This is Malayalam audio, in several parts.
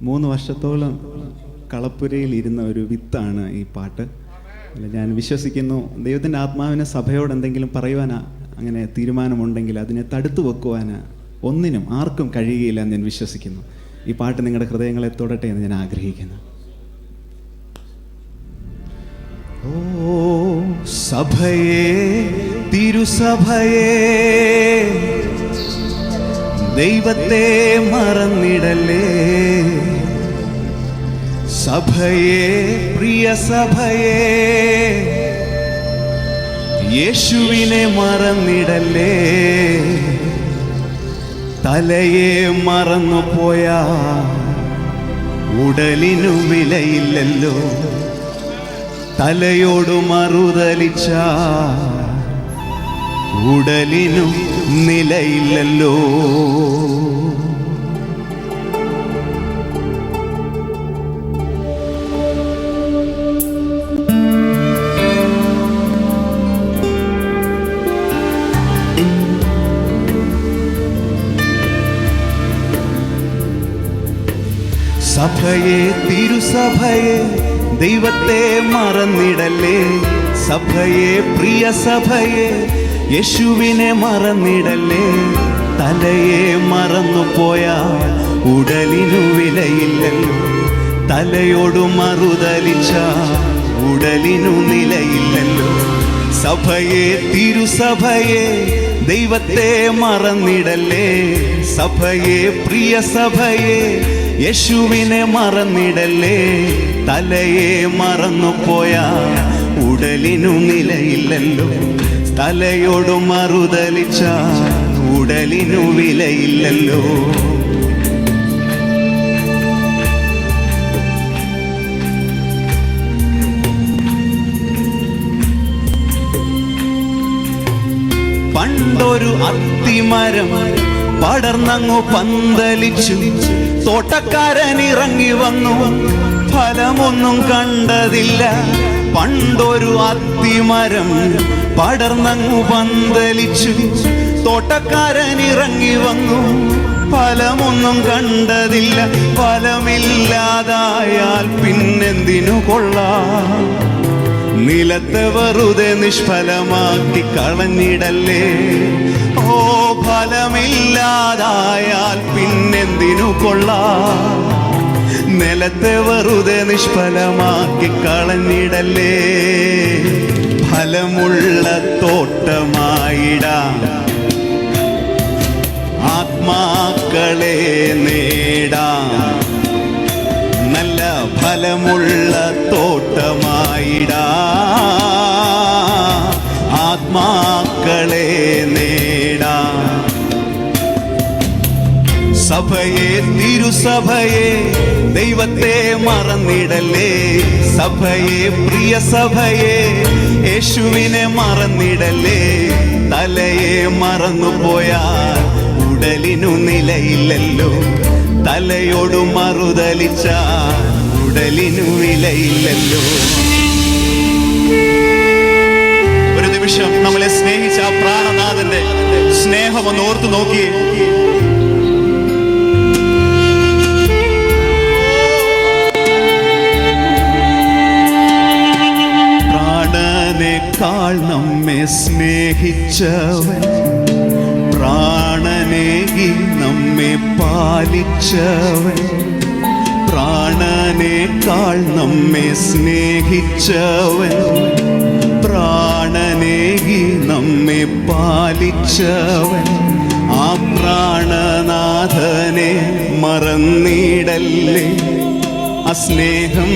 3 വർഷത്തോളം കളപ്പുരയിൽ ഇരുന്ന ഒരു വിത്താണ് ഈ പാട്ട്. ഞാൻ വിശ്വസിക്കുന്നു ദൈവത്തിൻ്റെ ആത്മാവിന് സഭയോട് എന്തെങ്കിലും പറയുവാൻ അങ്ങനെ തീരുമാനമുണ്ടെങ്കിൽ അതിനെ തടുത്തു വെക്കുവാൻ ഒന്നിനും ആർക്കും കഴിയുകയില്ല എന്ന് ഞാൻ വിശ്വസിക്കുന്നു. ഈ പാട്ട് നിങ്ങളുടെ ഹൃദയങ്ങളെ തൊടട്ടെ എന്ന് ഞാൻ ആഗ്രഹിക്കുന്നു. ഓ സഭയേ, തിരുസഭയേ, ദൈവത്തെ മറന്നിടലേ. സഭയേ, പ്രിയ സഭയേ, യേശുവിനെ മറന്നിടലേ. തലയെ മറന്നു പോയാ ഉടലിനു വിലയില്ലല്ലോ. തലയോട് മറുതലിച്ച ഉടലിനു നിലയില്ലല്ലോ. സഭയെ, തിരുസഭയെ, ദൈവത്തെ മറന്നിടലേ. സഭയെ, പ്രിയ സഭയെ, യേശുവിനെ മറന്നിടലേ. തലയെ മറന്നു പോയാ ഉടലിനു വിലയില്ലല്ലോ. തലയോട് മറുതലിച്ച ഉടലിനു നിലയില്ലല്ലോ. സഭയെ, തിരുസഭയെ, ദൈവത്തെ മറന്നിടലേ. സഭയെ, പ്രിയ സഭയെ, യേശുവിനെ മറന്നിടലേ. തലയെ മറന്നു പോയാ ഉടലിനു നിലയില്ലല്ലോ. തലയോട് മറുതലിച്ച ഉടലിനു വിലയില്ലല്ലോ. പണ്ടൊരു അത്തിമരം പടർന്നങ്ങു പന്തലിച്ചു. തോട്ടക്കാരൻ ഇറങ്ങി വന്നു, ഫലമൊന്നും കണ്ടതില്ല. പണ്ടൊരു അത്തിമരം പടർന്നങ്ങു പന്തലിച്ചു. തോട്ടക്കാരൻ ഇറങ്ങി വന്നു, ഫലമൊന്നും കണ്ടതില്ല. ഫലമില്ലാതായാൽ പിന്നെന്തിനു കൊള്ളാം? നിലത്തെ വെറുതെ നിഷ്ഫലമാക്കി കളഞ്ഞിടല്ലേ. ഓ ഫലമില്ലാതായാൽ പിന്നെന്തിനു കൊള്ളാം? നിലത്തെ വെറുതെ നിഷ്ഫലമാക്കി കളഞ്ഞിടല്ലേ. ഫലമുള്ള തോട്ടമായിടാം, ആത്മാക്കളെ നേടാം. നല്ല ഫലമുള്ള തോട്ടമായിടാം, ആത്മാക്കളെ നേടാം. സഭയെ, തിരുസഭയെ, ദൈവത്തെ മറന്നിടലേ. സഭയെ, പ്രിയ സഭയെ, യേശുവിനെ മറന്നിടലേ. തലയെ മറന്നു പോയാൽ ഉടലിനു നിലയില്ലല്ലോ. തലയോട് മറുതലിച്ച ഉടലിനു വിലയില്ലല്ലോ. ഒരു നിമിഷം നമ്മളെ സ്നേഹിച്ച ആ പ്രാണനാഥന്റെ സ്നേഹം ഒന്ന് ഓർത്തു നോക്കിയേ. പ്രാണനേക്കാൾ നമ്മെ സ്നേഹിച്ചവൻ, പ്രാണനേകി നമ്മെ പാലിച്ചവൻ. പ്രാണനേക്കാൾ നമ്മെ സ്നേഹിച്ചവൻ, പ്രാണനേകി നമ്മെ പാലിച്ചവൻ. ആ പ്രാണനാഥനെ മറന്നിടല്ലേ. ആ സ്നേഹം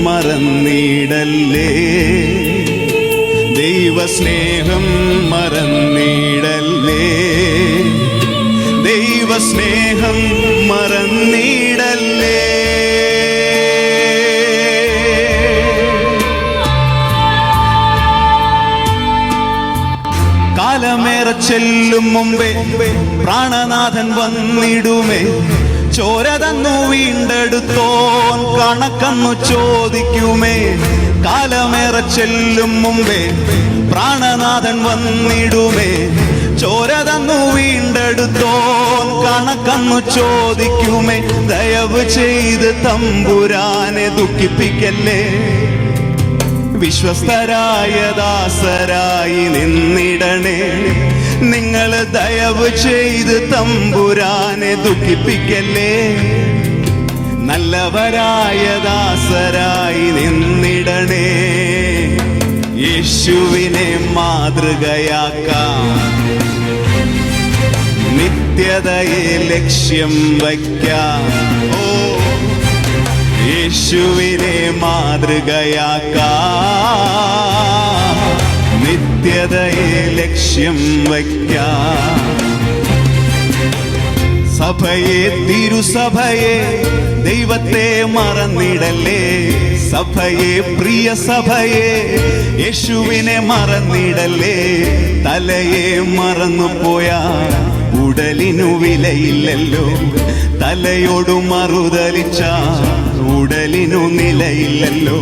മറന്നിടല്ലേ. ദൈവസ്നേഹം മറന്നിടല്ലേ. ദൈവസ്നേഹം മറന്നിടല്ലേ. കാലമേറെ ചെല്ലും മുമ്പേ പ്രാണനാഥൻ വന്നിടുമേ. ചോര തന്നു വീണ്ടെടുത്തോൻ കണക്കന്നു ചോദിക്കുമേ. കാലമേറെ ചെല്ലും മുമ്പേ പ്രാണനാഥൻ വന്നിടുമേ. ചോര തന്നു വീണ്ടെടുത്തോൻ കണക്കന്നു ചോദിക്കുമേ. ദയവ് ചെയ്ത് തമ്പുരാനെ ദുഃഖിപ്പിക്കല്ലേ. വിശ്വസ്തരായ ദാസരായി നിന്നിടണേ. നിങ്ങൾ ദയവ് ചെയ്ത് തമ്പുരാനെ ദുഃഖിപ്പിക്കല്ലേ. നല്ലവരായ ദാസരായി നിന്നിടണേ. യേശുവിനെ മാതൃകയാക്കാം. നിത്യതയെ ലക്ഷ്യം വയ്ക്കാം. ഓ, യേശുവിനെ മാതൃകയാക്കാം. നിത്യതയെ ലക്ഷ്യം വയ്ക്കാം. സഭയെ, തിരുസഭയെ, ദൈവത്തെ മറന്നിടല്ലേ. സഭയെ, പ്രിയ സഭയെ, യേശുവിനെ മറന്നിടല്ലേ. തലയെ മറന്നുപോയാ ഉടലിനു വിലയില്ലല്ലോ. തലയോടു മറുതലിച്ച ഉടലിനു നിലയില്ലല്ലോ.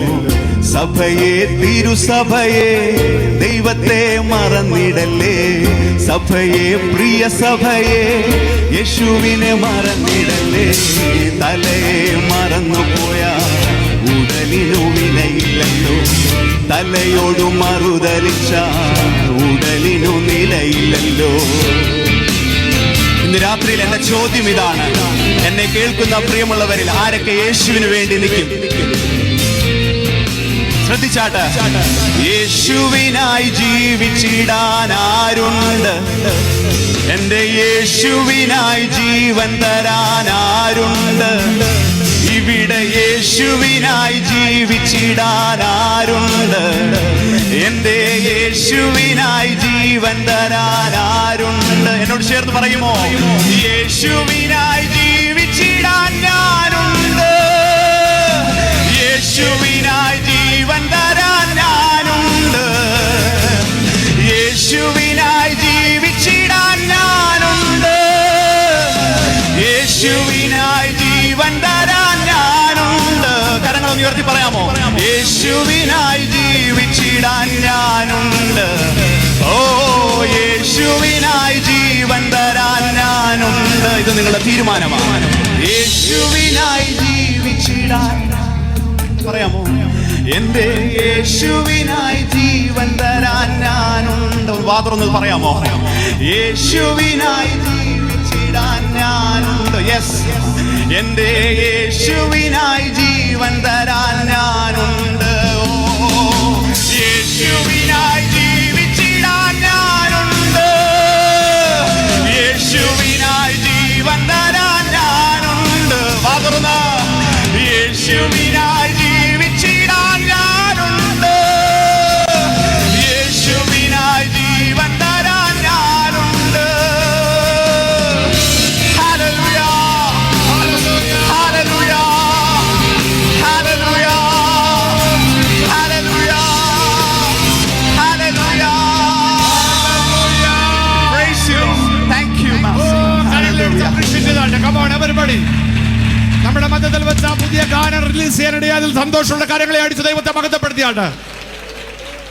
സഭയെ, തിരുസഭയെ, ദൈവത്തെ മറന്നിടല്ലേ. സഭയെ, പ്രിയ സഭയെ, യേശുവിനെ മറന്നിടല്ലേ. തലയെ മറന്നുപോയാ ഉടലിനു വിലയില്ലല്ലോ. തലയോടു മറുതലിച്ച ഉടലിനു നിലയില്ലല്ലോ. ഇന്ന് രാത്രിയിൽ എന്റെ ചോദ്യം ഇതാണ്. എന്നെ കേൾക്കുന്ന പ്രിയമുള്ളവരിൽ ആരൊക്കെ യേശുവിന് വേണ്ടി നിൽക്കും? ശ്രദ്ധിച്ചാട്ട്. യേശുവിനായി ജീവിച്ചിടാൻ ആരുണ്ട്? എന്റെ യേശുവിനായി ജീവൻ തരാൻ ആരുണ്ട്? ഇവിടെ യേശുവിനായി ജീവിച്ചിടാൻ ആരുണ്ട്? എന്റെ യേശുവിനായി ജീവൻ തരാൻ ആരുണ്ട്? എന്നോട് ചേർത്ത് പറയുമോ? യേശുവിനായി ജീവിച്ചിടാൻ ഞാനുണ്ട്. യേശുവിനായി ജീവൻ തരാൻ ഞാനുണ്ട്. യേശുവിനായി ജീവിച്ചിടാൻ ഞാനുണ്ട്. യേശുവിനായി ജീവൻ തരാൻ ഞാനുണ്ട്. കരങ്ങളൊന്ന് ഉയർത്തി പറയാമോ? യേശുവിനായി ജീവിച്ചിടാൻ ഞാനുണ്ട്. ഓ, യേശുവിനായി ജീവൻ തരാൻ ഞാനുണ്ട്. ഇത് നിങ്ങളുടെ തീരുമാനമാണ്. യേശുവിനായി ജീവിച്ചിടാൻ പറയാമോ? എന്റെ യേശുവിനായി ജീവൻ തരാൻ ഞാനുണ്ട്. വാതുറന്നത് പറയാമോ? യേശുവിനായി ജീവിച്ചിടാൻ ഞാനുണ്ട്. യെസ്, എന്റെ യേശുവിനായി ജീവൻ തരാൻ ഞാനുണ്ട്. ഓ, യേശുവിനായി ജീവിച്ചിടാൻ ഞാനുണ്ട്. യേശുവിനായി ജീവൻ തരാൻ ഞാനുണ്ട്. വാതുറന്ന യേശുവിനായി ജീവിച്ചിടാൻ ഞാനുണ്ട്. യേശുവിനായി ജീവൻ തരാൻ ഞാനുണ്ട്. Hallelujah, hallelujah, hallelujah, hallelujah, hallelujah. Praise you. Thank you, Master. Come on, everybody. നമ്മുടെ മധ്യത്തിൽ വെച്ച പുതിയ ഗാനം റിലീസ് ചെയ്യാനിടയിൽ അതിൽ സന്തോഷമുള്ള കാര്യങ്ങളെ അടിച്ച് ദൈവത്തെ മഹത്വപ്പെടുത്തിയാണ്.